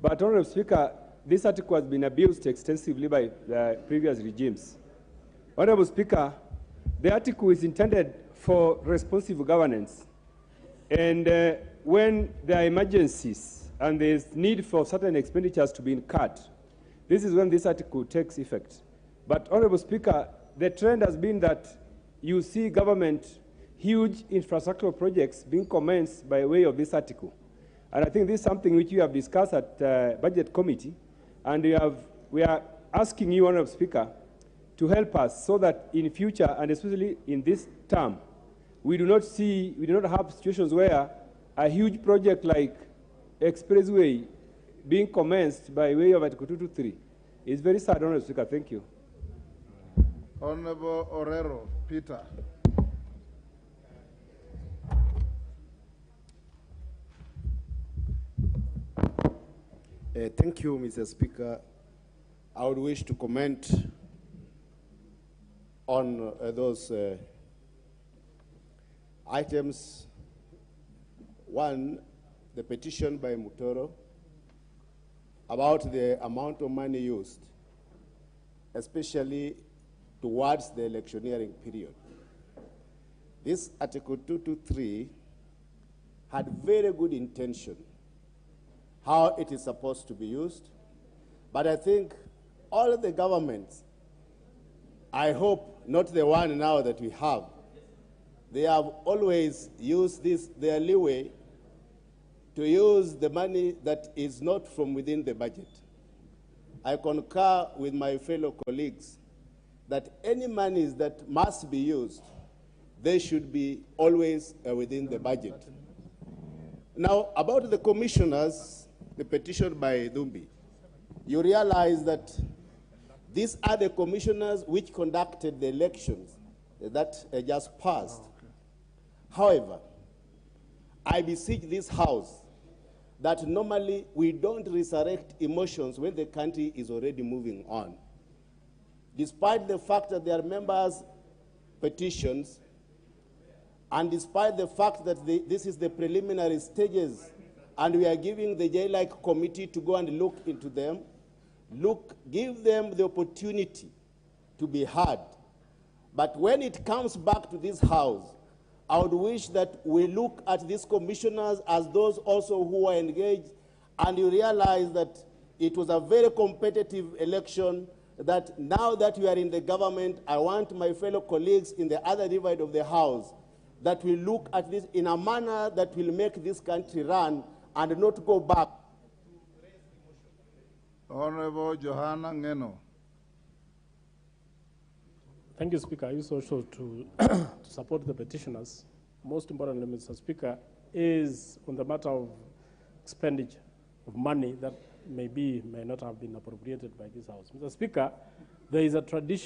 But, Honorable Speaker, this article has been abused extensively by the previous regimes. Honorable Speaker, the article is intended for responsive governance. And when there are emergencies and there's need for certain expenditures to be cut, this is when this article takes effect. But, Honorable Speaker, the trend has been that you see government huge infrastructural projects being commenced by way of this article. And I think this is something which we have discussed at Budget Committee, and we are asking you, Honorable Speaker, to help us so that in future, and especially in this term, we do not have situations where a huge project like Expressway being commenced by way of Article 223. It's very sad, Honorable Speaker. Thank you. Honorable Orero, Peter. Thank you, Mr. Speaker. I would wish to comment on those items. One, the petition by Mutoro about the amount of money used, especially towards the electioneering period. This Article 223 had very good intention how it is supposed to be used, but I think all of the governments, I hope not the one now that we have, they have always used their leeway to use the money that is not from within the budget. I concur with my fellow colleagues that any monies that must be used, they should be always within the budget. Now, about the commissioners, the petition by Dumbi, you realize that these are the commissioners which conducted the elections that just passed. However, I beseech this House that normally we don't resurrect emotions when the country is already moving on. Despite the fact that there are members' petitions, and despite the fact that this is the preliminary stages, and we are giving the J-like committee to go and look into them, give them the opportunity to be heard. But when it comes back to this House, I would wish that we look at these commissioners as those also who are engaged, and you realize that it was a very competitive election, that now that we are in the government, I want my fellow colleagues in the other divide of the House that we look at this in a manner that will make this country run and not go back. Honorable Johanna Ngeno. Thank you, Speaker. I use also to support the petitioners. Most importantly, Mr. Speaker, is on the matter of expenditure of money that may not have been appropriated by this House. Mr. Speaker, there is a tradition